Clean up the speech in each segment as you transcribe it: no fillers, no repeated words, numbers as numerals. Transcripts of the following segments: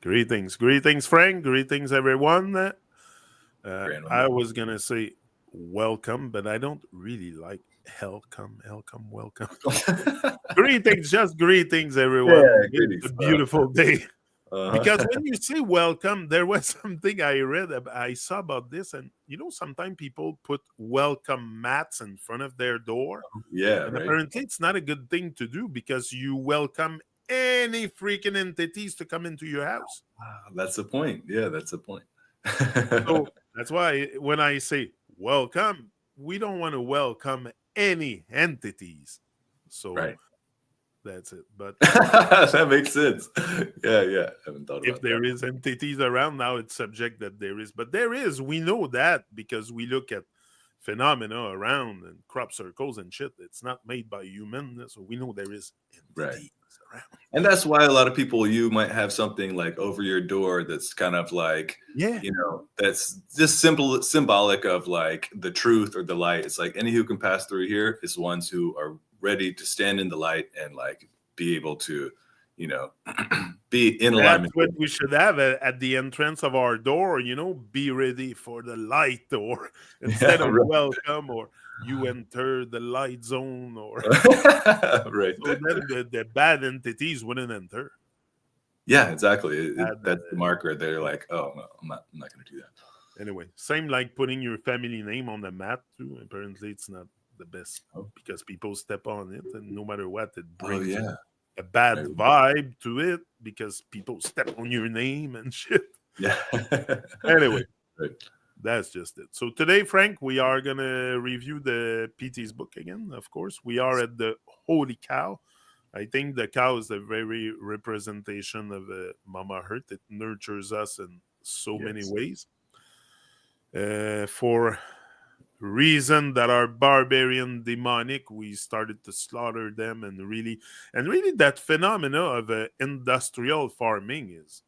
Greetings, Frank. Greetings, everyone. I was gonna say welcome, but I don't really like welcome. Greetings, just greetings, everyone. Yeah, It's greetings. a beautiful day. Because Uh-huh. when you say welcome, there was something I saw about this, and sometimes people put welcome mats in front of their door, Yeah, and right. apparently it's not a good thing to do because you welcome any freaking entities to come into your house. That's the point. Yeah, that's the point. So that's why when I say welcome, we don't want to welcome any entities. So Right. that's it. But That makes sense. Yeah. I haven't thought if about that. there is entities around now, it's subject that there is. But there is. We know that because we look at phenomena around and crop circles and shit. It's not made by humans, so we know there is Right. entities around. And that's why a lot of people, you might have something like over your door that's kind of like, Yeah. that's just symbolic of like the truth or the light. It's like any who can pass through here is ones who are ready to stand in the light and like be able to, be in That's alignment. what we should have at the entrance of our door, be ready for the light, or instead Yeah, of right. welcome, or you enter the light zone, or Right. so then the bad entities wouldn't enter. Yeah, exactly. Bad, That's the marker. They're like, oh no, I'm not going to do that. anyway, same like putting your family name on the mat too. Apparently, it's not the best Oh, because people step on it, and no matter what, it oh brings yeah. a bad Right. vibe to it because people step on your name and shit. Yeah. Anyway. Right. That's just it. So today, Frank, we are going to review the PT's book again. Of course, we are at the Holy Cow. I think the cow is a very representation of Mama Earth. It nurtures us in so many ways. For reason that are barbarian, demonic, we started to slaughter them, and really that phenomena of industrial farming is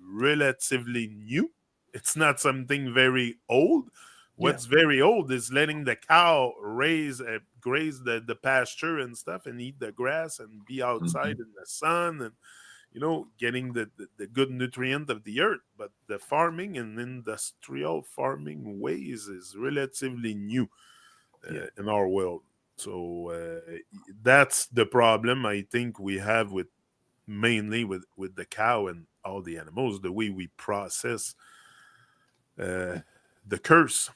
relatively new. It's not something very old. Yeah. What's very old is letting the cow graze the pasture and stuff and eat the grass and be outside in the sun and getting the good nutrient of the earth. But the farming and industrial farming ways is relatively new in our world. So that's the problem I think we have mainly with the cow and all the animals, the way we process the curse.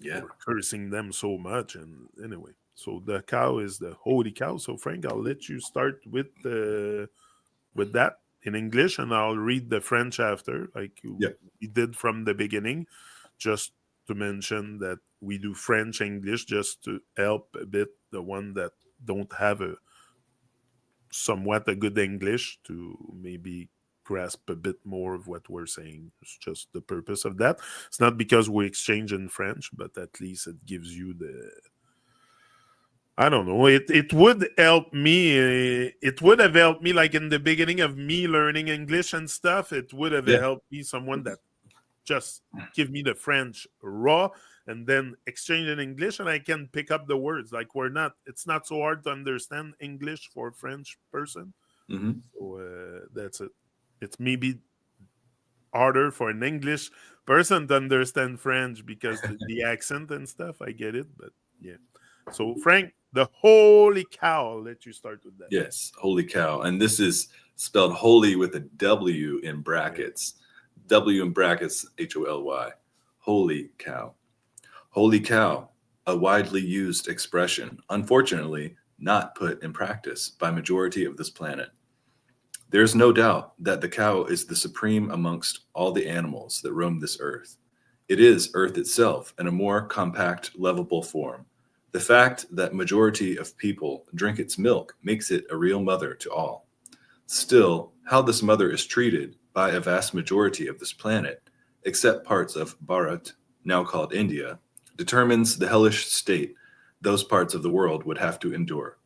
Yeah. We're cursing them so much. And anyway, so the cow is the holy cow. So Frank, I'll let you start with that in English, and I'll read the French after, like we did from the beginning, just to mention that we do French English just to help a bit the one that don't have somewhat a good English to maybe grasp a bit more of what we're saying. It's just the purpose of that. It's not because we exchange in French, but at least it gives you I don't know. It would help me. It would have helped me, like in the beginning of me learning English and stuff. It would have helped me someone that just give me the French raw and then exchange in English, and I can pick up the words. Like it's not so hard to understand English for a French person. So that's it. It's maybe harder for an English person to understand French because the accent and stuff. I get it, but yeah. So Frank, the holy cow. I'll let you start with that. Yes, holy cow. And this is spelled holy with a W in brackets. W in brackets, HOLY. Holy cow. Holy cow, a widely used expression, unfortunately not put in practice by majority of this planet. There's no doubt that the cow is the supreme amongst all the animals that roam this earth. It is earth itself in a more compact, lovable form. The fact that majority of people drink its milk makes it a real mother to all. Still, how this mother is treated by a vast majority of this planet, except parts of Bharat, now called India, determines the hellish state those parts of the world would have to endure.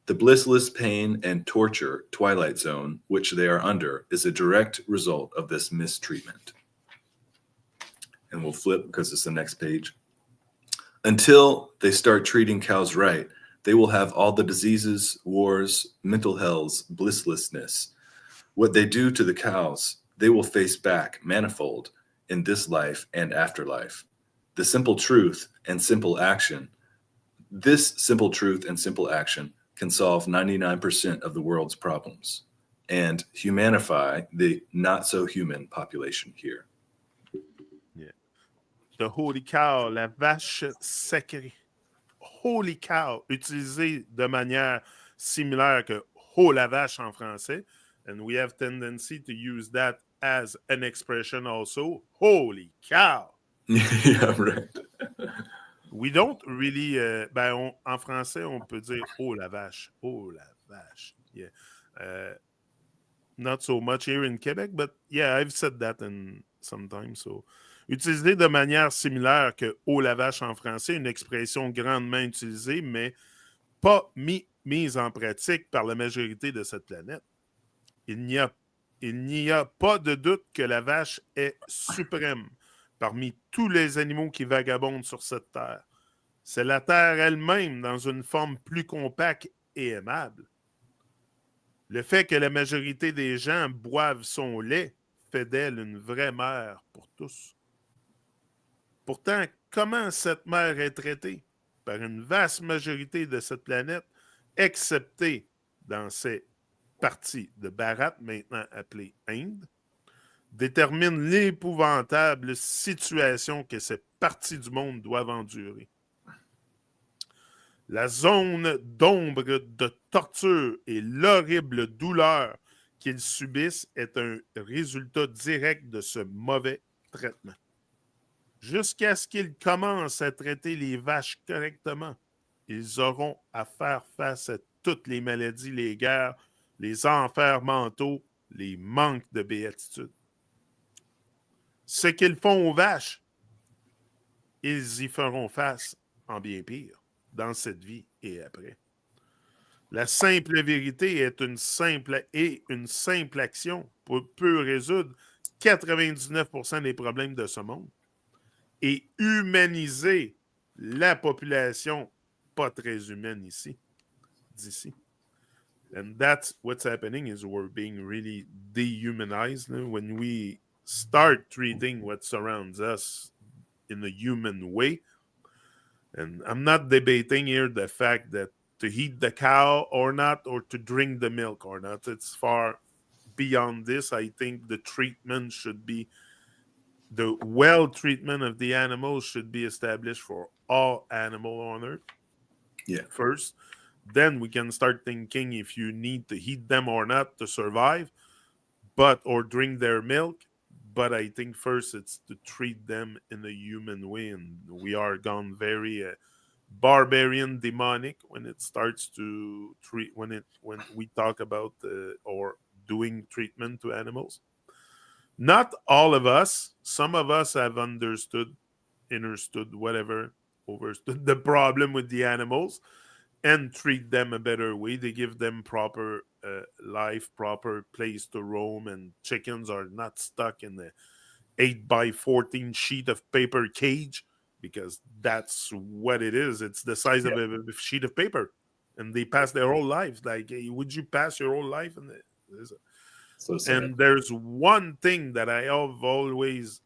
The blissless pain and torture twilight zone which they are under is a direct result of this mistreatment. And we'll flip because it's the next page. Until they start treating cows right, they will have all the diseases, wars, mental hells, blisslessness. What they do to the cows they will face back manifold in this life and afterlife. The simple truth and simple action, this simple truth and simple action can solve 99% of the world's problems and humanify the not so human population here. Yeah. The holy cow, la vache sacrée. Holy cow, utilisé de manière similaire que oh la vache en français. And we have tendency to use that as an expression also. Holy cow. Yeah, right. We don't really. En français, on peut dire oh la vache. Oh la vache. Yeah. Not so much here in Quebec, but yeah, I've said that sometimes. So, utilisé de manière similaire que oh la vache en français, une expression grandement utilisée, mais pas mise en pratique par la majorité de cette planète. Il n'y a pas de doute que la vache est suprême parmi tous les animaux qui vagabondent sur cette terre. C'est la terre elle-même dans une forme plus compacte et aimable. Le fait que la majorité des gens boivent son lait fait d'elle une vraie mère pour tous. Pourtant, comment cette mère est traitée par une vaste majorité de cette planète, excepté dans ces parties de Bharat, maintenant appelée Inde, détermine l'épouvantable situation que ces parties du monde doivent endurer. La zone d'ombre de torture et l'horrible douleur qu'ils subissent est un résultat direct de ce mauvais traitement. Jusqu'à ce qu'ils commencent à traiter les vaches correctement, ils auront à faire face à toutes les maladies, les guerres, les enfers mentaux, les manques de béatitude. Ce qu'ils font aux vaches, ils y feront face en bien pire, dans cette vie et après. La simple vérité est une simple action peut résoudre 99% des problèmes de ce monde et humaniser la population pas très humaine d'ici. And that's what's happening is we're being really dehumanized when we start treating what surrounds us in a human way. And I'm not debating here the fact that to heat the cow or not, or to drink the milk or not. It's far beyond this. I think the treatment should be, the well treatment of the animals should be established for all animal on earth. Yeah. First, then we can start thinking if you need to heat them or not to survive, or drink their milk. But I think first it's to treat them in a human way, and we are gone very barbarian, demonic when it starts to treat when we talk about or doing treatment to animals. Not all of us. Some of us have understood overstood the problem with the animals and treat them a better way. They give them proper life, proper place to roam, and chickens are not stuck in the 8x14 sheet of paper cage, because that's what it is. It's the size of a sheet of paper, and they pass their whole life. Like, would you pass your whole life in So sad. And there's one thing that I have always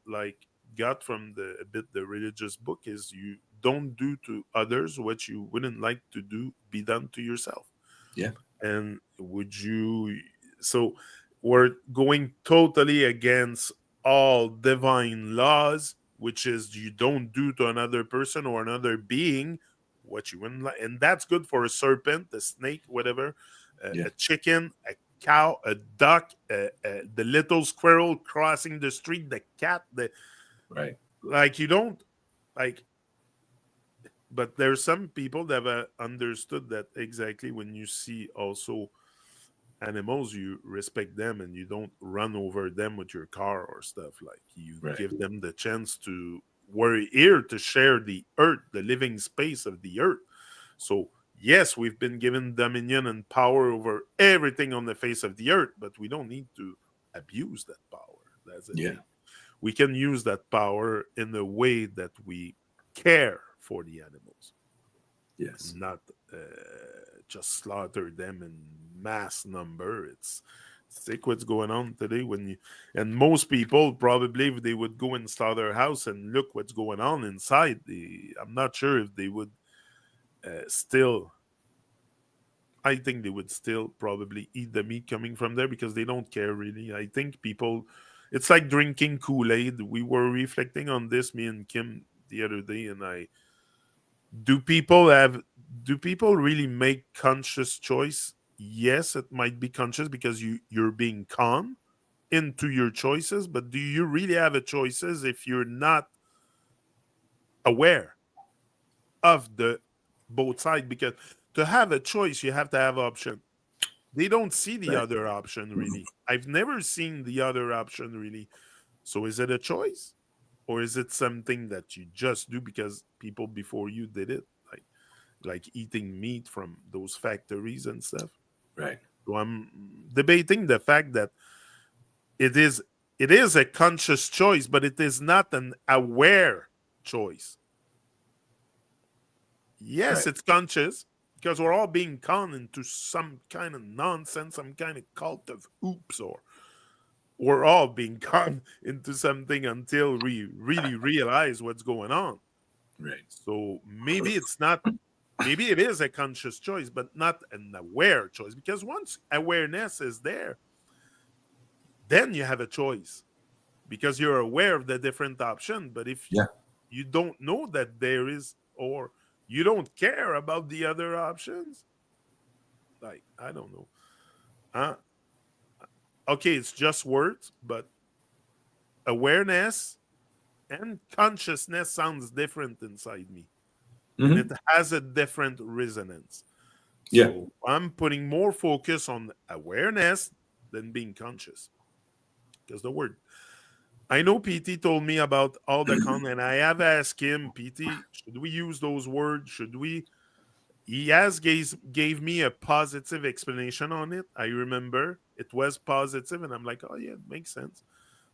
got from the religious book is you don't do to others what you wouldn't like to be done to yourself. Yeah. And so we're going totally against all divine laws, which is you don't do to another person or another being what you wouldn't like. And that's good for a serpent, a snake, whatever, a chicken, a cow, a duck, the little squirrel crossing the street, the cat, you don't but there's some people that have understood that exactly. When you see also animals, you respect them and you don't run over them with your car or stuff. Like, you give them the chance to, we're here to share the earth, the living space of the earth. So yes, we've been given dominion and power over everything on the face of the earth, but we don't need to abuse that power. That's it. Yeah. We can use that power in a way that we care for the animals. Yes. Not just slaughter them in mass number. It's Think what's going on today and most people probably if they would go inside their house and look what's going on inside, I'm not sure if they would still. I think they would still probably eat the meat coming from there because they don't care really. I think people, it's like drinking Kool-Aid. We were reflecting on this, me and Kim, the other day, and do people really make conscious choice? Yes, it might be conscious because you're being conned into your choices, but do you really have a choices if you're not aware of the both sides? Because to have a choice, you have to have option. They don't see the Right. other option really. I've never seen the other option really. So is it a choice? Or is it something that you just do because people before you did it? Like eating meat from those factories and stuff. Right. So I'm debating the fact that it is a conscious choice, but it is not an aware choice. Yes, Right. it's conscious because we're all being conned into some kind of nonsense, some kind of cult of oops, or we're all being conned into something until we really realize what's going on. Right. So maybe it's not, maybe it is a conscious choice, but not an aware choice. Because once awareness is there, then you have a choice because you're aware of the different option. But if Yeah. you don't know that there is, or you don't care about the other options, like, I don't know. Uh, okay, it's just words, but awareness and consciousness sounds different inside me. And it Hmm. has a different resonance. Yeah. So I'm putting more focus on awareness than being conscious. Because the word, I know PT told me about all the content. I have asked him, PT, should we use those words? Should we? He has gave me a positive explanation on it. I remember it was positive, and I'm like, oh yeah, it makes sense.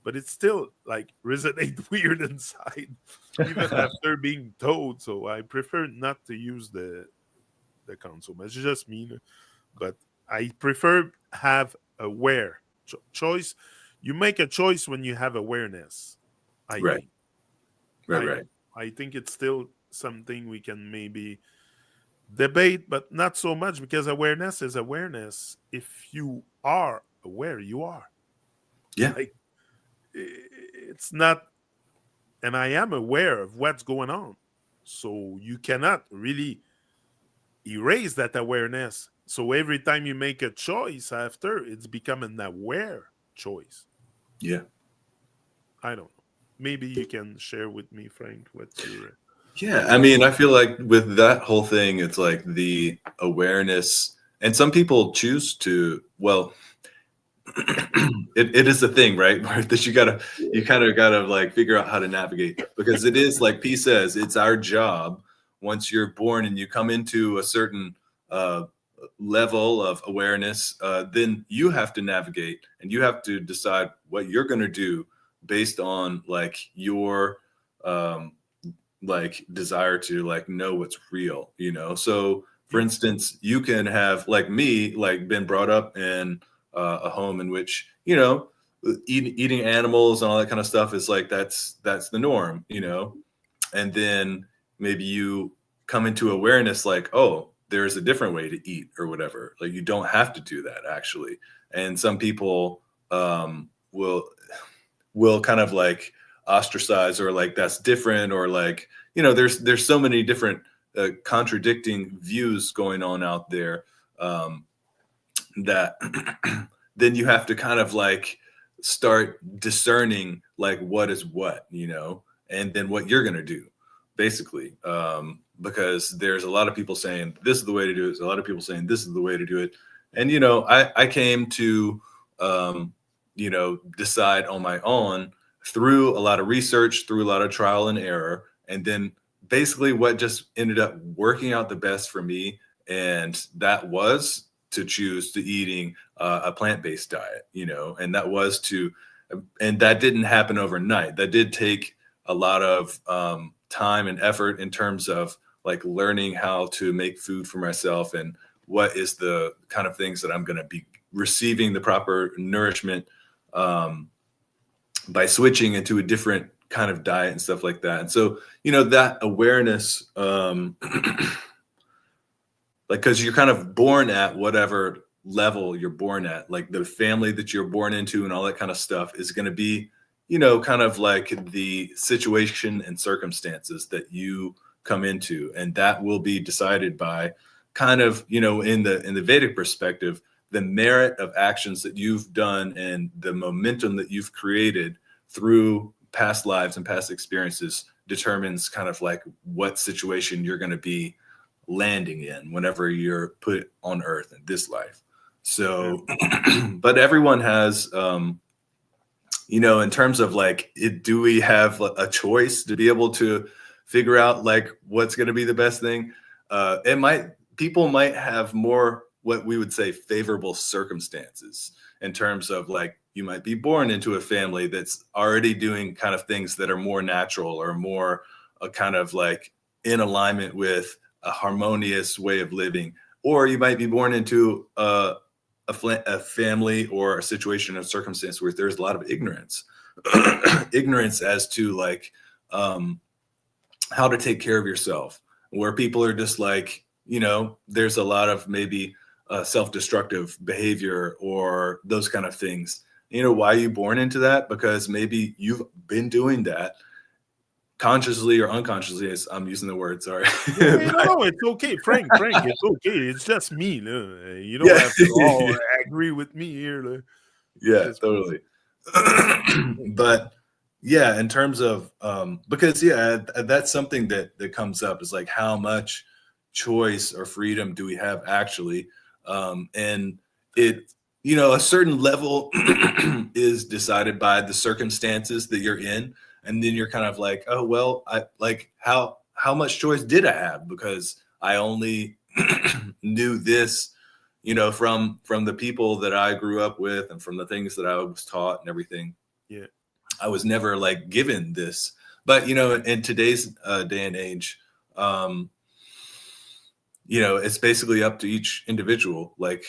But it's still like resonate weird inside, even after being told. So I prefer not to use the console. It's just me, but I prefer have aware choice. You make a choice when you have awareness. I Right. think. Right. I Right. don't. I think it's still something we can maybe debate, but not so much because awareness is awareness. If you are aware, you are. Yeah. Like it's not, and I am aware of what's going on. So you cannot really erase that awareness. So every time you make a choice after, it's become an aware choice. Yeah. I don't know. Maybe you can share with me, Frank, what's your Yeah. I take. mean, I feel like with that whole thing, it's like the awareness, and some people choose to, well, it is a thing, right? Where that you kind of gotta like figure out how to navigate because it is like P says, it's our job once you're born and you come into a certain uh, level of awareness, then you have to navigate and you have to decide what you're going to do based on like your um, like desire to like know what's real, you know. So for Yeah. instance, you can have like me like been brought up in a home in which, you know, eating animals and all that kind of stuff is like that's the norm, you know. And then maybe you come into awareness like, oh, there's a different way to eat or whatever, like you don't have to do that actually. And some people will kind of like ostracize or like that's different or like, you know, there's so many different contradicting views going on out there, that then you have to kind of like start discerning like what is what, you know, and then what you're going to do basically, because there's a lot of people saying this is the way to do it, there's a lot of people saying this is the way to do it. And you know, I came to you know, decide on my own through a lot of research, through a lot of trial and error, and then basically what just ended up working out the best for me, and that was to choose to eating a plant-based diet, you know, and that was to, and that didn't happen overnight. That did take a lot of time and effort in terms of like learning how to make food for myself and what is the kind of things that I'm going to receiving the proper nourishment by switching into a different kind of diet and stuff like that. And so, that awareness, like, because you're kind of born at whatever level you're born at, like the family that you're born into and all that kind of stuff is going to be, kind of like the situation and circumstances that you come into. And that will be decided by kind of, in the Vedic perspective, the merit of actions that you've done and the momentum that you've created through past lives and past experiences determines kind of like what situation you're going to be landing in whenever you're put on earth in this life. So, but everyone has, in terms of like, do we have a choice to be able to figure out like what's going to be the best thing? People might have more what we would say favorable circumstances in terms of like, you might be born into a family that's already doing kind of things that are more natural or more kind of like in alignment with a harmonious way of living. Or you might be born into a family or a situation or circumstance where there's a lot of ignorance, ignorance as to like how to take care of yourself, where people are just like, there's a lot of maybe self-destructive behavior or those kind of things. Why are you born into that? Because maybe you've been doing that consciously or unconsciously. As I'm using the word, sorry. No, it's okay, Frank. It's okay. It's just me. You don't have to all agree with me here. Yeah, totally. But yeah, in terms of because that's something that comes up is like how much choice or freedom do we have actually, and it. A certain level is decided by the circumstances that you're in. And then you're kind of like, oh, well, I like how much choice did I have? Because I only knew this, from the people that I grew up with and from the things that I was taught and everything. Yeah. I was never like given this. But, in today's day and age, it's basically up to each individual. Like,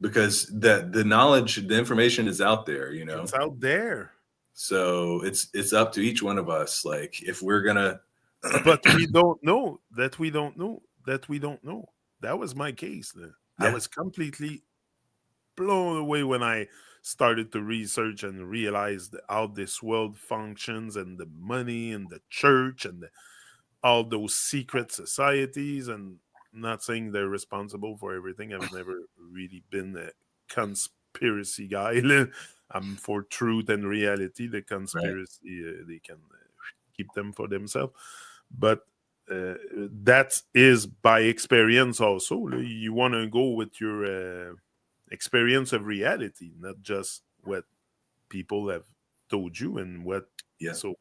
because the knowledge, the information is out there, It's out there. So it's up to each one of us. Like if we're gonna, but we don't know that we don't know that we don't know. That was my case. I was completely blown away when I started to research and realized how this world functions and the money and the church and all those secret societies. And not saying they're responsible for everything. I've never really been a conspiracy guy. I'm for truth and reality. The conspiracy, they can keep them for themselves. But that is by experience also. You want to go with your experience of reality, not just what people have told you and what. So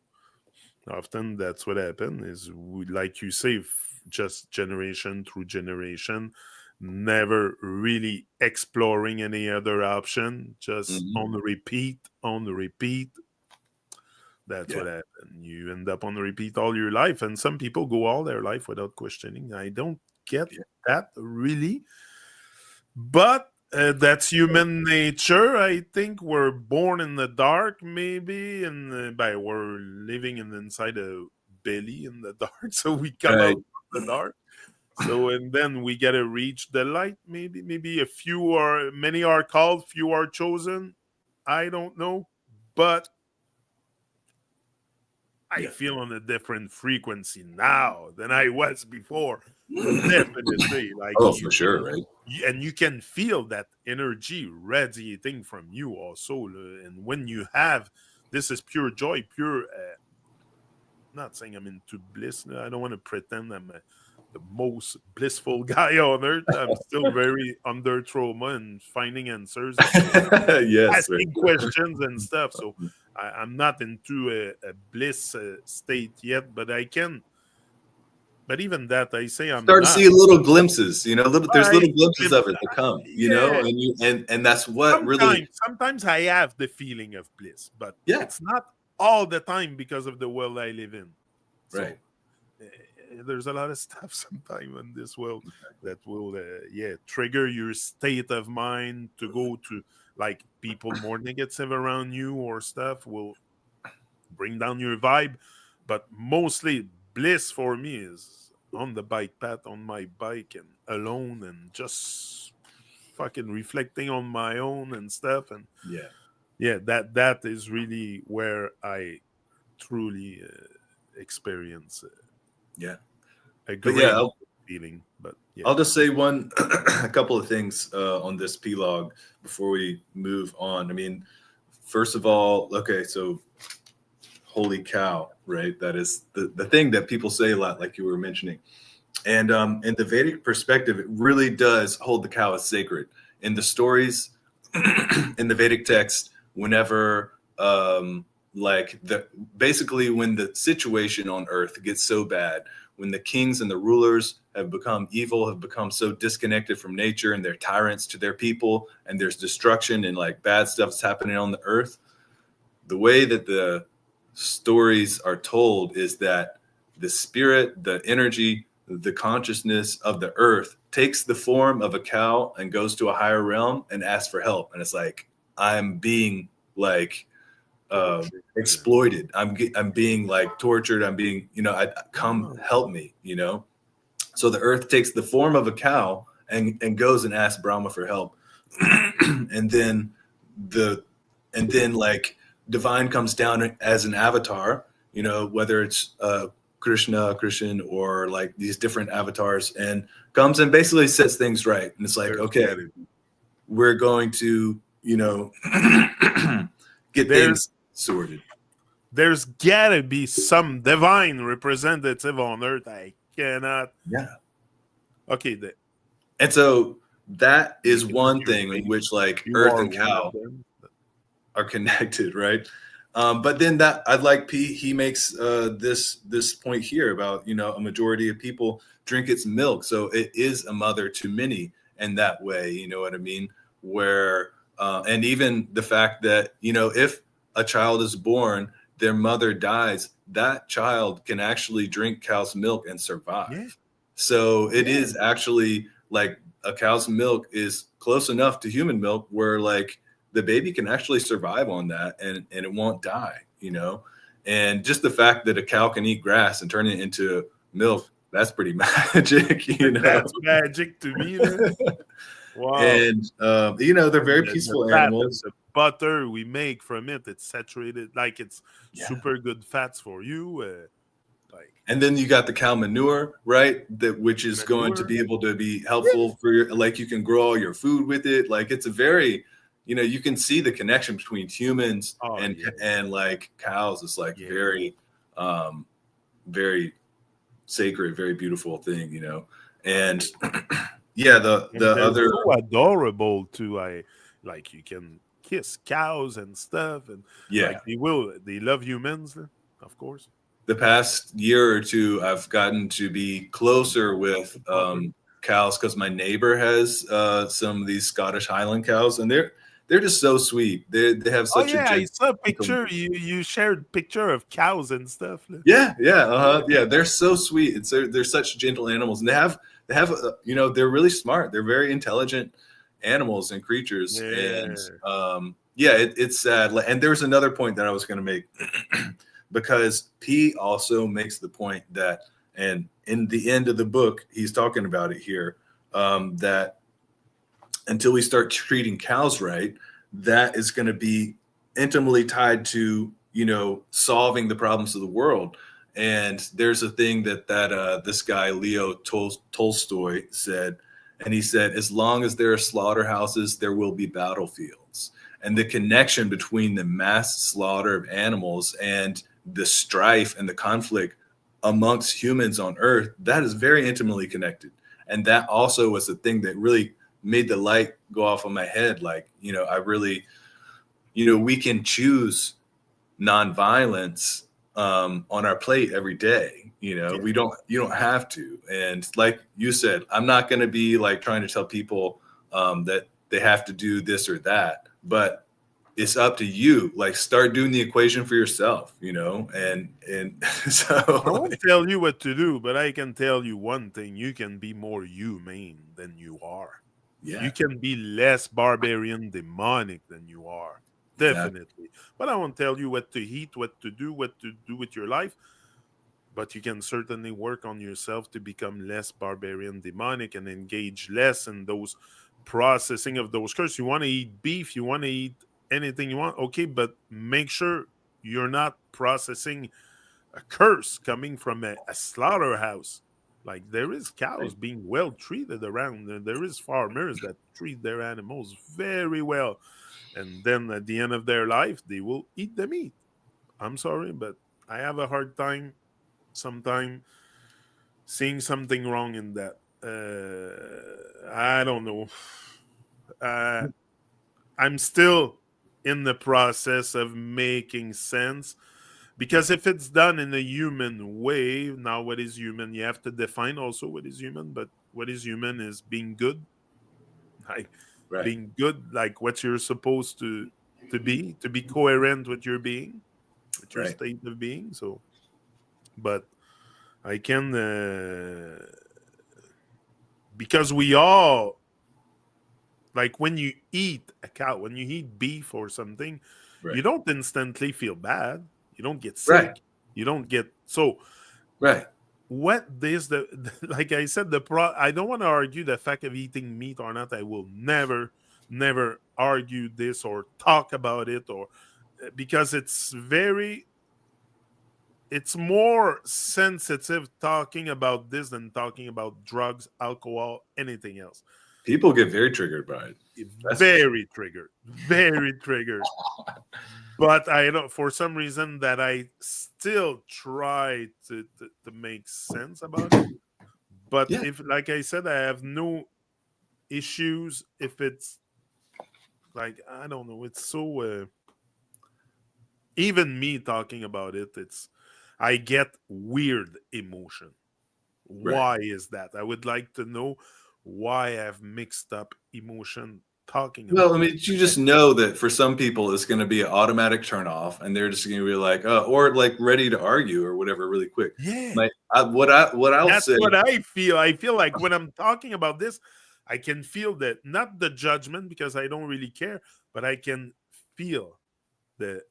often that's what happens is, like you say, just generation through generation, never really exploring any other option, just on the repeat. That's what happened. You end up on the repeat all your life, and some people go all their life without questioning. I don't get that really, but that's human nature. I think we're born in the dark, maybe, and we're living inside a belly in the dark, so we come out of the dark. So and then we gotta reach the light. Maybe a few or many are called, few are chosen. I don't know, but I feel on a different frequency now than I was before. Definitely, like for sure, right? And you can feel that energy radiating from you also. And when you have this, is pure joy, pure. Not saying I'm into bliss. I don't want to pretend I'm the most blissful guy on earth. I'm still very under trauma and finding answers, and asking questions and stuff. So I'm not into a bliss state yet, but I can. But even that, I say I'm start not. to see little glimpses. There's little glimpses of it to come. And that's what really. Sometimes I have the feeling of bliss, but it's not all the time because of the world I live in. So, there's a lot of stuff sometimes in this world that will, trigger your state of mind to go to, like, people more negative around you or stuff will bring down your vibe. But mostly bliss for me is on the bike path, on my bike and alone and just fucking reflecting on my own and stuff. And Yeah. yeah, that is really where I truly experience Yeah. a But yeah, great feeling. But yeah, I'll just say a couple of things on this P-log before we move on. I mean, first of all, okay, so holy cow, right? That is the thing that people say a lot, like you were mentioning. And in the Vedic perspective, it really does hold the cow as sacred. In the stories, in the Vedic text, whenever basically when the situation on earth gets so bad, when the kings and the rulers have become evil, have become so disconnected from nature, and they're tyrants to their people, and there's destruction and like bad stuff is happening on the earth, the way that the stories are told is that the spirit, the energy, the consciousness of the earth takes the form of a cow and goes to a higher realm and asks for help. And it's like, I'm being like exploited. I'm being like tortured. I'm being, come help me, So the earth takes the form of a cow and goes and asks Brahma for help. and then like divine comes down as an avatar, whether it's Krishna, or like these different avatars, and comes and basically sets things right. And it's like, okay, we're going to, get things sorted. There's gotta be some divine representative on earth. I cannot. Yeah. Okay. And so that is one thing in which like earth and cow are connected, right? But then that I'd like he makes this point here about a majority of people drink its milk, so it is a mother to many in that way. You know what I mean? Where and even the fact that if a child is born, their mother dies, that child can actually drink cow's milk and survive. Yeah. So it is actually like a cow's milk is close enough to human milk where like the baby can actually survive on that and it won't die, and just the fact that a cow can eat grass and turn it into milk, that's pretty magic, That's magic to me, man. Wow. And they're very peaceful animals. The butter we make from it, it's saturated, like it's super good fats for you. And then you got the cow manure, right? Which is going to be able to be helpful for your, like you can grow all your food with it. Like it's a very, you can see the connection between humans and like cows. It's like very, very sacred, very beautiful thing, And the other so adorable too. Like you can kiss cows and stuff, and like they love humans, of course. The past year or two, I've gotten to be closer with cows because my neighbor has some of these Scottish Highland cows, and they're just so sweet. They have such a I saw a picture. You shared picture of cows and stuff. Yeah. They're so sweet. They're such gentle animals, and they have they're really smart. They're very intelligent animals and creatures, and it's sad. And there's another point that I was going to make. Because P also makes the point that, and in the end of the book, he's talking about it here, that until we start treating cows right, that is going to be intimately tied to, solving the problems of the world. And there's a thing that this guy, Leo Tolstoy, said, and he said, as long as there are slaughterhouses, there will be battlefields. And the connection between the mass slaughter of animals and the strife and the conflict amongst humans on earth, that is very intimately connected. And that also was the thing that really made the light go off on my head. Like, I really, we can choose nonviolence on our plate every day. You don't have to. And like you said, I'm not going to be like trying to tell people that they have to do this or that, but it's up to you. Like, start doing the equation for yourself, and I so won't tell you what to do, but I can tell you one thing: you can be more humane than you are. yeah, You can be less barbarian, demonic than you are. exactly. Definitely. But I won't tell you what to eat, what to do with your life. But you can certainly work on yourself to become less barbarian, demonic, and engage less in those processing of those curses. You want to eat beef, you want to eat anything you want, okay, but make sure you're not processing a curse coming from a slaughterhouse. Like there is cows Right. being well treated around. There is farmers that treat their animals very well, and then at the end of their life, they will eat the meat. I'm sorry, but I have a hard time sometimes seeing something wrong in that. I don't know. Uh, I'm still in the process of making sense because if it's done in a human way, now what is human? You have to define also what is human, but what is human is being good, like Right. being good, like what you're supposed to be coherent with your being, with your Right. state of being. So, but I can because we all like when you eat a cow, when you eat beef or something, Right. you don't instantly feel bad. You don't get Right. sick. You don't get so. Right. What is the like I said the pro? I don't want to argue the fact of eating meat or not. I will never argue this or talk about it or because it's more sensitive talking about this than talking about drugs, alcohol, anything else. People get very triggered by it. That's for sure. Very triggered, very triggered. But I don't, for some reason, that I still try to make sense about it. But Yeah. if, like I said, I have no issues if it's like I don't know. It's so even me talking about it, it's I get weird emotion. Right. Why is that? I would like to know why I've mixed up emotion talking Well, I about mean, that. you just know that for some people it's going to be an automatic turn off, and they're just going to be like, or like ready to argue or whatever, really quick. Yeah, Like, what I'll that's say, what I feel. I feel like when I'm talking about this, I can feel that not the judgment because I don't really care, but I can feel the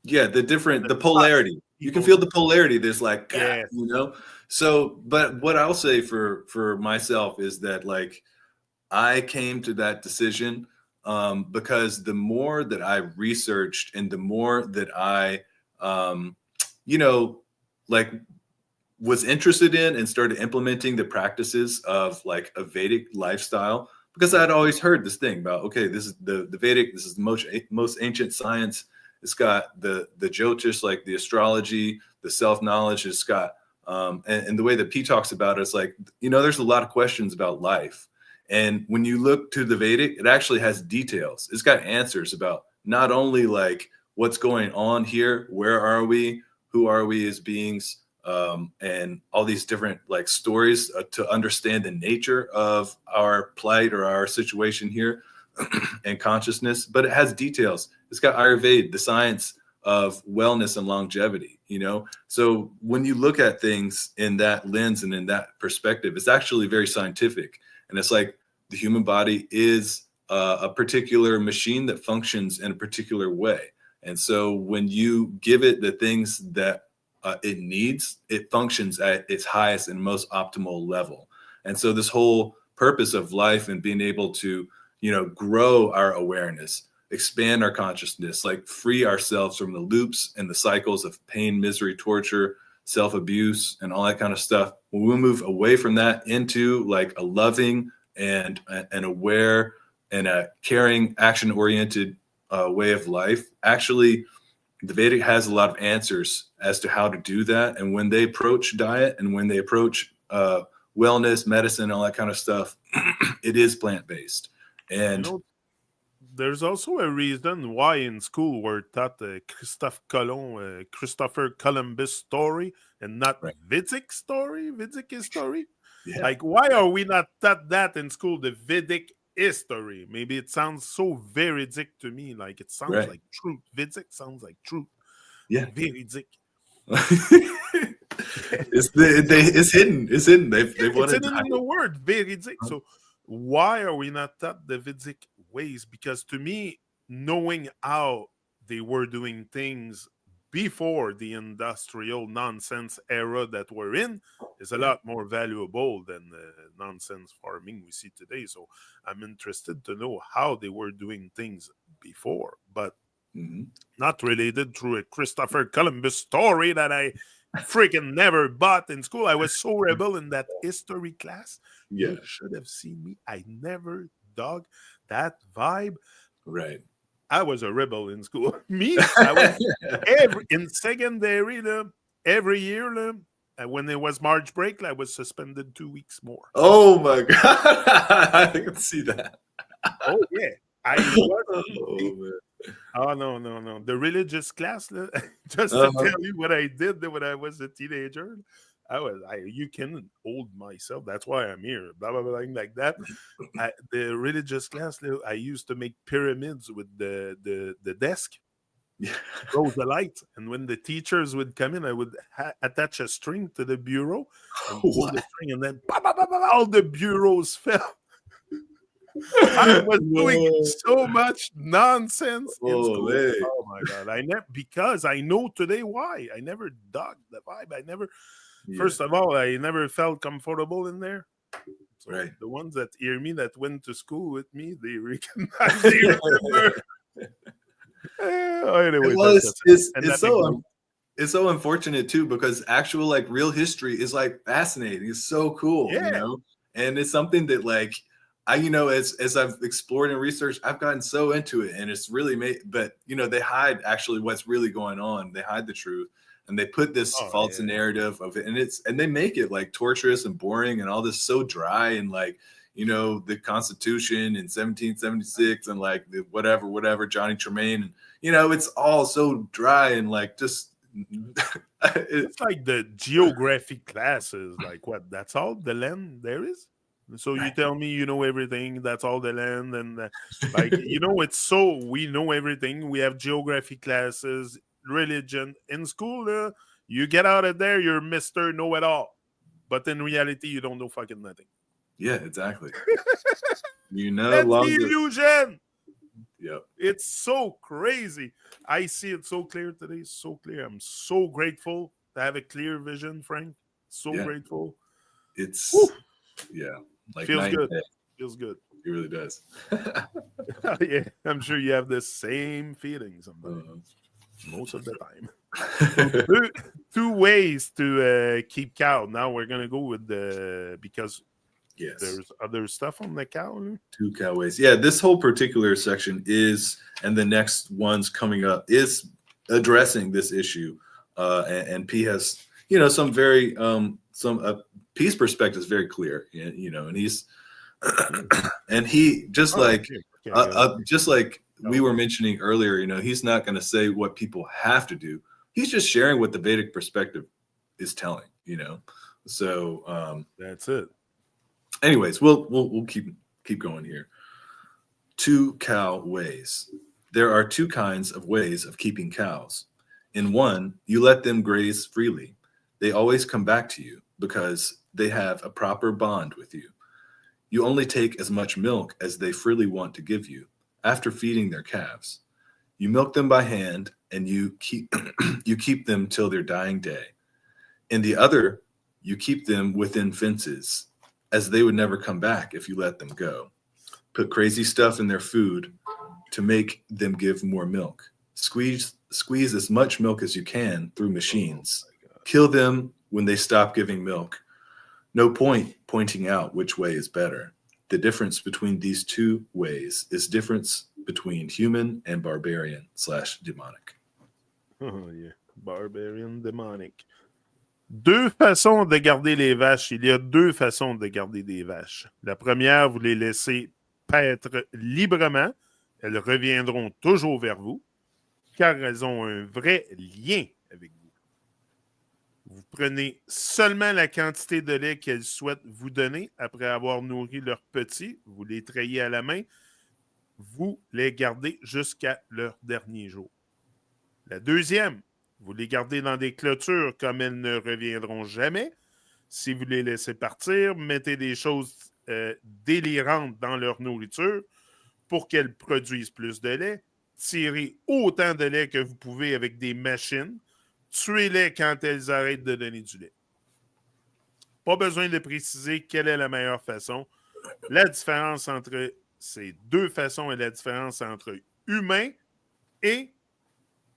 yeah, the the thoughts polarity. You can people. feel the polarity. There's like, God, Yes, So, but what I'll say for myself is that like I came to that decision because the more that I researched and the more that I, um, you know, like was interested in and started implementing the practices of like a Vedic lifestyle, because yeah, I'd always heard this thing about, okay, this is the Vedic, this is the most ancient science. It's got the Jyotish, like the astrology, the self-knowledge. It's got and the way that P talks about it is like, there's a lot of questions about life. And when you look to the Vedic, it actually has details. It's got answers about not only like what's going on here, where are we, who are we as beings, and all these different like stories to understand the nature of our plight or our situation here and consciousness. But it has details. It's got Ayurveda, the science of wellness and longevity. So when you look at things in that lens and in that perspective, it's actually very scientific. And it's like the human body is a particular machine that functions in a particular way. And so when you give it the things that it needs, it functions at its highest and most optimal level. And so this whole purpose of life and being able to, grow our awareness, expand our consciousness, like free ourselves from the loops and the cycles of pain, misery, torture, self-abuse, and all that kind of stuff. When we move away from that into like a loving and an aware and a caring, action-oriented way of life, actually the Vedic has a lot of answers as to how to do that. And when they approach diet and when they approach wellness, medicine, all that kind of stuff, it is plant-based. you And know. There's also a reason why in school we're taught Christopher Columbus story and not right, Vedic history. yeah, Like, why are we not taught that in school? The Vedic history. Maybe it sounds so veridic to me, like it sounds like truth. Vidic sounds like truth. Yeah. Veridic. It's hidden. It's hidden. They've It's wanted in the word veridic. So why are we not taught the Vedic ways? Because to me, knowing how they were doing things before the industrial nonsense era that we're in is a lot more valuable than the nonsense farming we see today. So I'm interested to know how they were doing things before, but not related through a Christopher Columbus story that I freaking never bought in school. I was so rebel in that history class. Yeah. You should have seen me. I never dug that vibe. Right. I was a rebel in school. I was in secondary, every year, when it was March break, I was suspended 2 weeks more. Oh my God. I can see that. Oh, yeah. I was. Oh, no. The religious class, just to tell you what I did when I was a teenager, you can hold myself. That's why I'm here. Blah, blah, blah, like that. The religious class, I used to make pyramids with the desk. Yeah. Rose the light. And when the teachers would come in, I would attach a string to the bureau and pull the string, and then all the bureaus fell. I was doing so much nonsense in school. Hey. Oh my God! Because I know today why. I never dug the vibe. First of all, I never felt comfortable in there. So the ones that hear me that went to school with me, they recognize. They remember. Anyway, well, it's so unfortunate too, because actual like real history is like fascinating. It's so cool, and it's something that like. As I've explored and researched, I've gotten so into it, and it's really but they hide actually what's really going on. They hide the truth, and they put this false narrative of it, and they make it like torturous and boring and all this so dry, and like the Constitution in 1776 and like the whatever Johnny Tremaine, and it's all so dry and like just it's like the geography classes. Like what? That's all the land there is. So you tell me you know everything, that's all the land, and it's so we know everything. We have geography classes, religion. In school, you get out of there, you're Mr. Know-it-all. But in reality, you don't know fucking nothing. Yeah, exactly. That's the illusion. Yep. It's so crazy. I see it so clear today, so clear. I'm so grateful to have a clear vision, Frank. So grateful. It's like feels good. Feels good. It really does. Yeah, I'm sure you have the same feeling sometimes. Most of the time. Two ways to keep cow. Now we're gonna go with because there's other stuff on the cow. 2 cow ways. Yeah, this whole particular section is, and the next ones coming up is addressing this issue. And P has some very P's perspective is very clear, and he's and he just just like we were mentioning earlier, he's not going to say what people have to do. He's just sharing what the Vedic perspective is telling, So that's it. Anyways, we'll keep going here. 2 cow ways. There are 2 kinds of ways of keeping cows. In one, you let them graze freely. They always come back to you because they have a proper bond with you. You only take as much milk as they freely want to give you after feeding their calves. You milk them by hand, and you keep them till their dying day. In the other, you keep them within fences, as they would never come back if you let them go. Put crazy stuff in their food to make them give more milk. Squeeze as much milk as you can through machines. Kill them when they stop giving milk. No point pointing out which way is better. The difference between these 2 ways is difference between human and barbarian / demonic. Oh yeah, barbarian, demonic. 2 façons de garder les vaches. Il y a 2 façons de garder des vaches. La première, vous les laissez paître librement. Elles reviendront toujours vers vous, car elles ont un vrai lien avec vous. Vous prenez seulement la quantité de lait qu'elles souhaitent vous donner après avoir nourri leurs petits. Vous les trayez à la main. Vous les gardez jusqu'à leur dernier jour. La deuxième, vous les gardez dans des clôtures comme elles ne reviendront jamais. Si vous les laissez partir, mettez des choses délirantes dans leur nourriture pour qu'elles produisent plus de lait. Tirez autant de lait que vous pouvez avec des machines. Tuez-les quand elles arrêtent de donner du lait. Pas besoin de préciser quelle est la meilleure façon. La différence entre ces deux façons est la différence entre humain et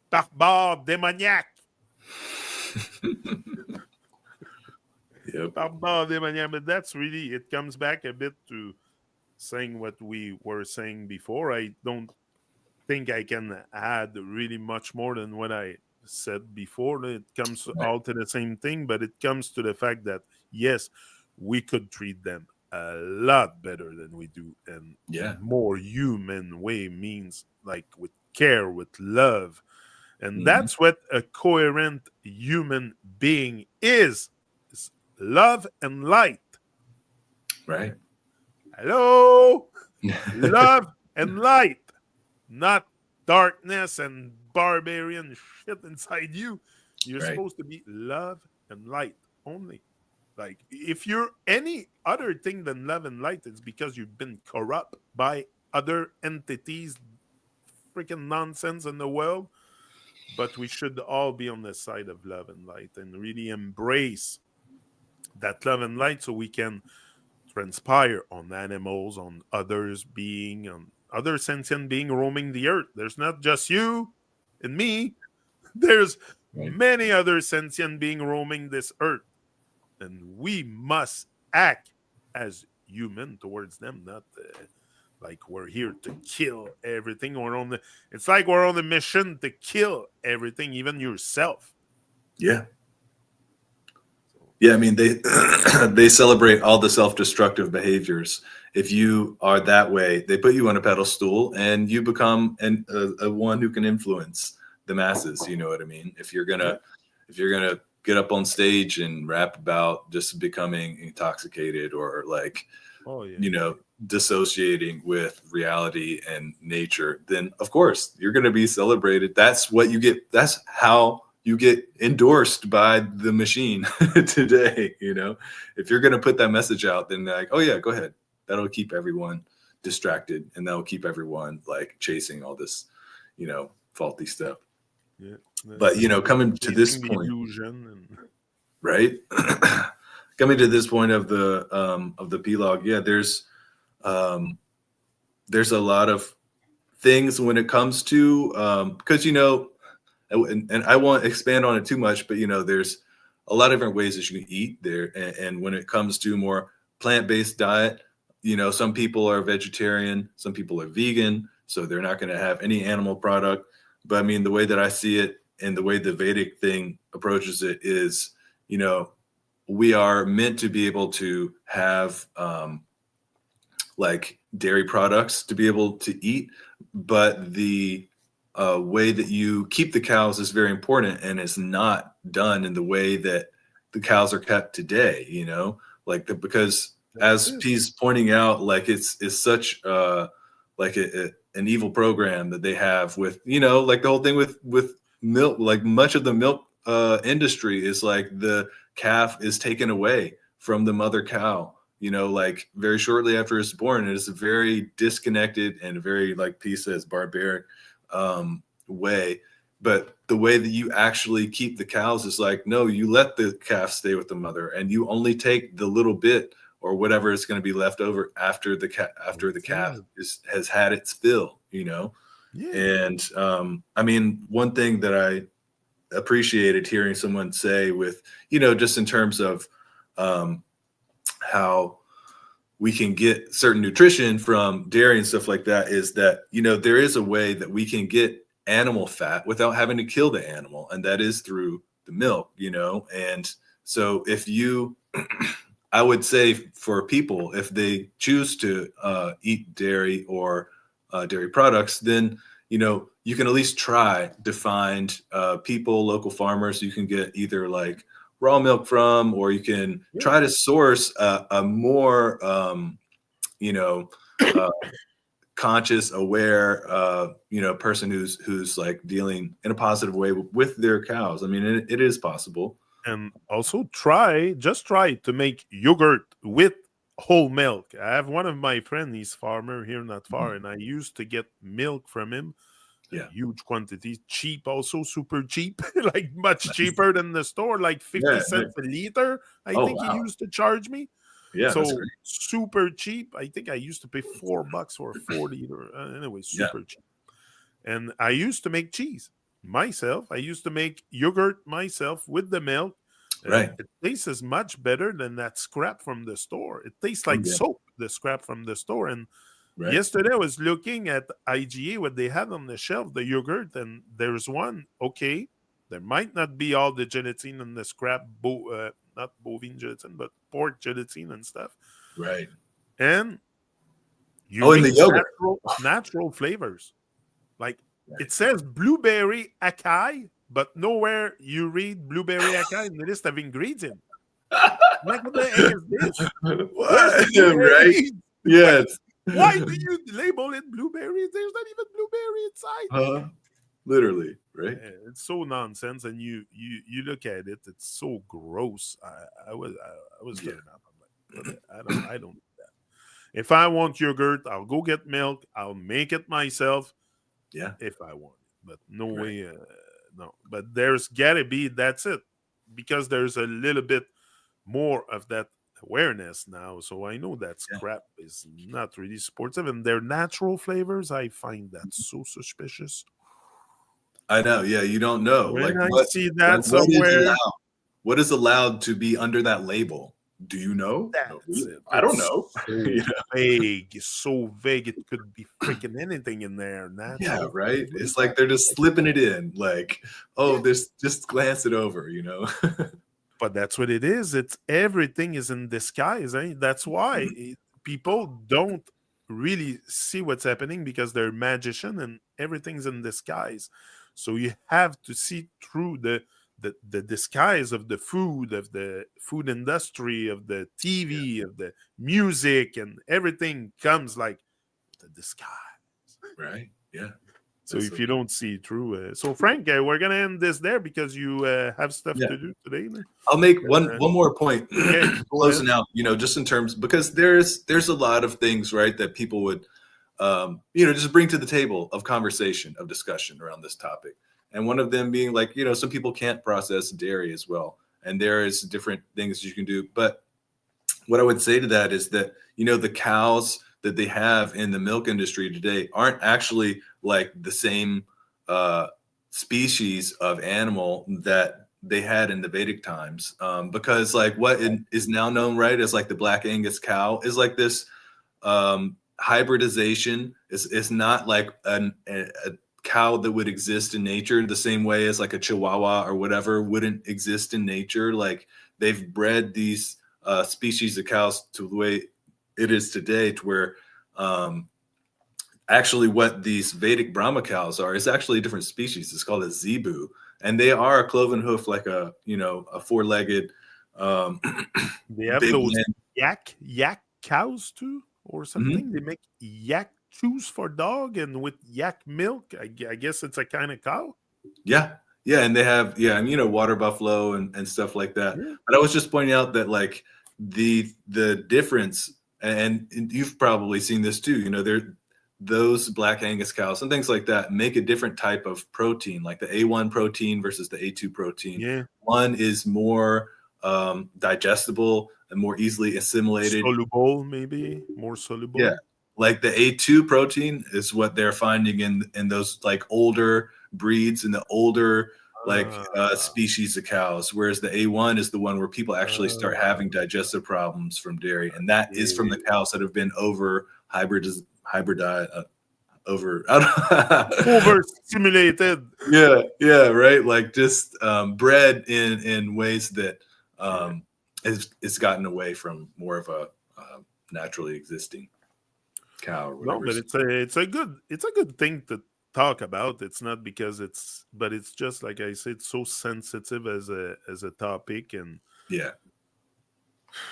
barbare démoniaque. Yep. Barbare démoniaque. But that's really, it comes back a bit to saying what we were saying before. I don't think I can add really much more than what I said before. It comes all to the same thing, but it comes to the fact that, yes, we could treat them a lot better than we do. And more human way means like with care, with love. And that's what a coherent human being is love and light. Right. Hello? Love and light. Not darkness and barbarian shit inside you. You're supposed to be love and light only. Like, if you're any other thing than love and light, it's because you've been corrupt by other entities, freaking nonsense in the world. But we should all be on the side of love and light and really embrace that love and light so we can transpire on animals, on others being, on other sentient being roaming the earth. There's not just you and me. There's many other sentient being roaming this earth. And we must act as human towards them, not like we're here to kill everything. It's like we're on a mission to kill everything, even yourself. Yeah. Yeah, I mean, they celebrate all the self-destructive behaviors. If you are that way, they put you on a pedal stool and you become a one who can influence the masses. You know what I mean? If you're gonna get up on stage and rap about just becoming intoxicated or like, dissociating with reality and nature, then of course you're going to be celebrated. That's what you get. That's how you get endorsed by the machine today. If you're going to put that message out, then they're like, oh yeah, go ahead. That'll keep everyone distracted and that'll keep everyone like chasing all this, faulty stuff. Yeah. But coming to this point, right? Coming to this point of the P-log, there's a lot of things when it comes to because and I won't expand on it too much, but there's a lot of different ways that you can eat there, and when it comes to more plant-based diet, some people are vegetarian, some people are vegan, so they're not going to have any animal product. But I mean, the way that I see it and the way the Vedic thing approaches it is, we are meant to be able to have like dairy products to be able to eat, but the way that you keep the cows is very important, and it's not done in the way that the cows are kept today. Because as P's pointing out, like it's such like an evil program that they have with like the whole thing with milk. Like much of the milk industry is like the calf is taken away from the mother cow. Like very shortly after it's born. It is a very disconnected and very, like P says, barbaric way. But the way that you actually keep the cows is like, no, you let the calf stay with the mother, and you only take the little bit or whatever is going to be left over after the calf has had its fill. And I mean, one thing that I appreciated hearing someone say with just in terms of how we can get certain nutrition from dairy and stuff like that is that, there is a way that we can get animal fat without having to kill the animal. And that is through the milk, And so if you, I would say for people, if they choose to eat dairy or dairy products, then, you can at least try to find people, local farmers. You can get either like raw milk from, or you can try to source a more, conscious, aware, person who's like dealing in a positive way with their cows. I mean, it is possible. And also just try to make yogurt with whole milk. I have one of my friends, he's farmer here not far, and I used to get milk from him. Huge quantities, cheap, also super cheap, like much cheaper than the store, like 50 cents a liter. I think he used to charge me. Yeah, so super cheap. I think I used to pay $4 for a 4 liter. Anyway, super cheap. And I used to make cheese myself. I used to make yogurt myself with the milk. It tastes much better than that scrap from the store. It tastes like soap, the scrap from the store. And yesterday I was looking at IGA, what they had on the shelf, the yogurt, and there's one, okay, there might not be all the gelatin in the scrap, not bovine gelatin, but pork gelatin and stuff. Right. And you in the yogurt. Natural flavors. Like it says blueberry acai, but nowhere you read blueberry acai in the list of ingredients. Like, what the heck is this? What? Right? Yes. Why do you label it blueberry? There's not even blueberry inside. Literally, right? It's so nonsense, and you look at it, it's so gross. I was turning up. I'm like, I don't do that. If I want yogurt, I'll go get milk. I'll make it myself. Yeah, if I want it, but no way, no. But there's gotta be, that's it, because there's a little bit more of that awareness now. So I know that scrap is not really supportive, and their natural flavors, I find that so suspicious. I know. Yeah, you don't know. When I see that somewhere, what is allowed to be under that label? Do you know? I don't know. So vague. It could be freaking anything in there. Yeah, right. It's like they're just slipping it in. Like, just glance it over. But that's what it is. It's everything is in disguise. That's why people don't really see what's happening, because they're magician and everything's in disguise. So you have to see through the disguise of the food industry, of the TV, of the music, and everything comes like the disguise. Right. Yeah. So if you don't see through, so Frank, we're gonna end this there because you have stuff to do today. I'll make one more point, closing out. Just in terms, because there's a lot of things, right, that people would, just bring to the table of conversation, of discussion around this topic. And one of them being like, some people can't process dairy as well, and there is different things you can do. But what I would say to that is that the cows that they have in the milk industry today aren't actually like the same species of animal that they had in the Vedic times, because like what is now known, right, as like the Black Angus cow is like this hybridization. It's not like a cow that would exist in nature the same way as like a Chihuahua or whatever wouldn't exist in nature. Like they've bred these species of cows to the way it is today, to where actually what these Vedic Brahma cows are is actually a different species. It's called a zebu, and they are a cloven hoof, like a four-legged. They have those yak cows too, or something. They make yak chews for dog, and with yak milk, I guess it's a kind of cow. Yeah, and they have water buffalo and stuff like that. Yeah. But I was just pointing out that like the difference, and you've probably seen this too. Those Black Angus cows and things like that make a different type of protein, like the A1 protein versus the A2 protein. Yeah, one is more digestible and more easily assimilated. Soluble, maybe more soluble. Yeah. Like the A2 protein is what they're finding in those like older breeds and the older species of cows, whereas the A1 is the one where people actually start having digestive problems from dairy, and that is from the cows that have been over stimulated. Yeah, right. Like just bred in ways that it's gotten away from more of a naturally existing cow or whatever. No, but it's a good thing to talk about. It's not because but it's just like I said, so sensitive as a topic, and Yeah.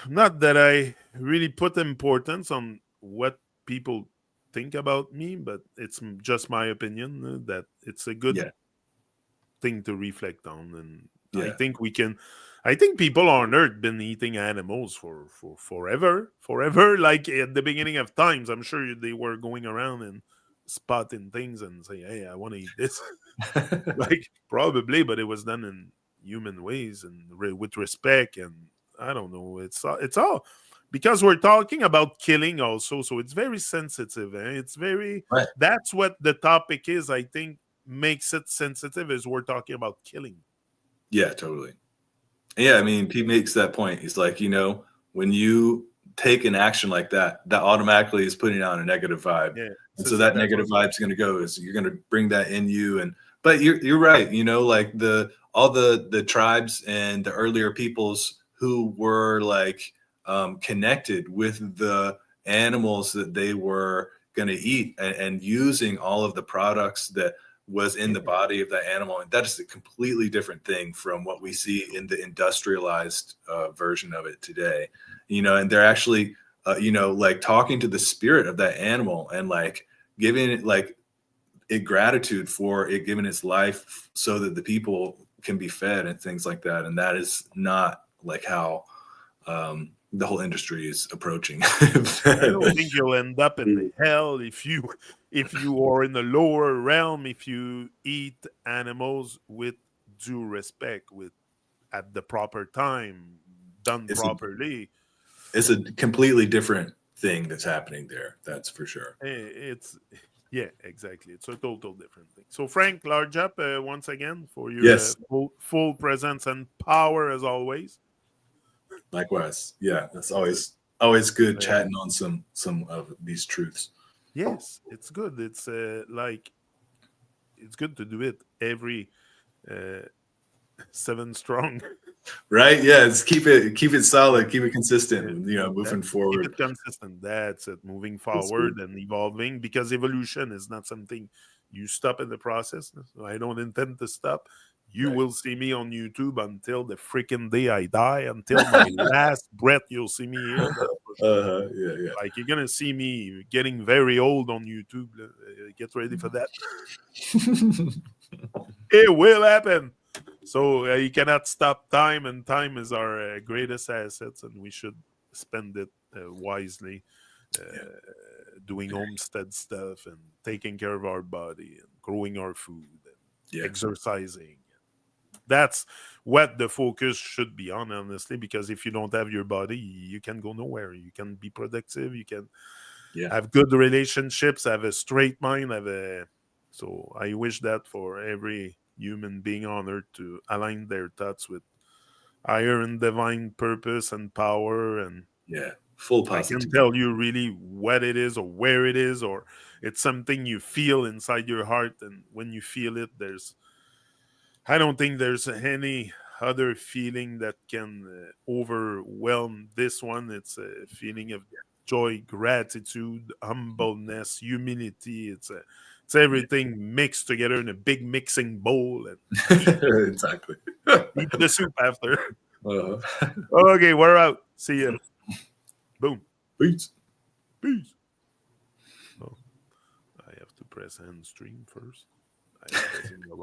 not that I really put importance on what people think about me, but it's just my opinion that it's a good Yeah. thing to reflect on. And I Yeah. think I think people on earth been eating animals for forever. Like at the beginning of times, I'm sure they were going around and spotting things and say, hey, I want to eat this. Like probably, but it was done in human ways and with respect. And I don't know, it's all because we're talking about killing also, so it's very sensitive, and it's very, Right. that's what the topic is. I think makes it sensitive is we're talking about killing. Yeah, totally. Yeah, I mean, he makes that point. He's like, when you take an action like that, that automatically is putting out a negative vibe. Yeah, And so so that that's negative what, vibe is going to go, is you're going to bring that in you. And but you're right, like all the tribes and the earlier peoples who were like connected with the animals that they were going to eat, and using all of the products that was in the body of that animal. And that is a completely different thing from what we see in the industrialized version of it today. And they're actually like talking to the spirit of that animal, and like giving it like gratitude for it giving its life so that the people can be fed and things like that. And that is not like how the whole industry is approaching. I don't think you'll end up in hell if you are in the lower realm, if you eat animals with due respect, with at the proper time, done it's a properly. it's a completely different thing that's happening there. That's for sure. It's yeah, exactly. It's a total different thing. So Frank, large up once again for your Yes, full presence and power as always. likewise. Yeah, that's always good Uh, chatting on some of these truths. yes, it's good. It's like it's good to do it every uh, seven strong. Right? Yeah, it's keep it solid, keep it consistent, That moving keep forward. it consistent. That's it. Moving That's forward good. and evolving, because evolution is not something you stop in the process. So I don't intend to stop. You Right. will see me on YouTube until the freaking day I die, until my last breath. You'll see me here. That's for sure. Yeah, yeah. Like you're gonna see me getting very old on YouTube. Get ready for that. It will happen. So you cannot stop time, and time is our greatest assets, and we should spend it wisely, Yeah. doing homestead stuff and taking care of our body and growing our food and Yeah. exercising. That's what the focus should be on, honestly, because if you don't have your body, you can go nowhere. You can be productive. You can Yeah. have good relationships, have a straight mind, so I wish that for every human being on earth to align their thoughts with higher and divine purpose and power. And Yeah. Full I can positivity. tell you really what it is or where it is, or it's something you feel inside your heart. And when you feel it, I don't think there's any other feeling that can overwhelm this one. It's a feeling of joy, gratitude, humbleness, humility. It's Yeah. everything mixed together in a big mixing bowl, and eat, Exactly. eat the soup after. Uh-huh. Okay, we're out. See ya. Boom. Peace. Peace. Oh, I have to press end stream first. I'm pressing the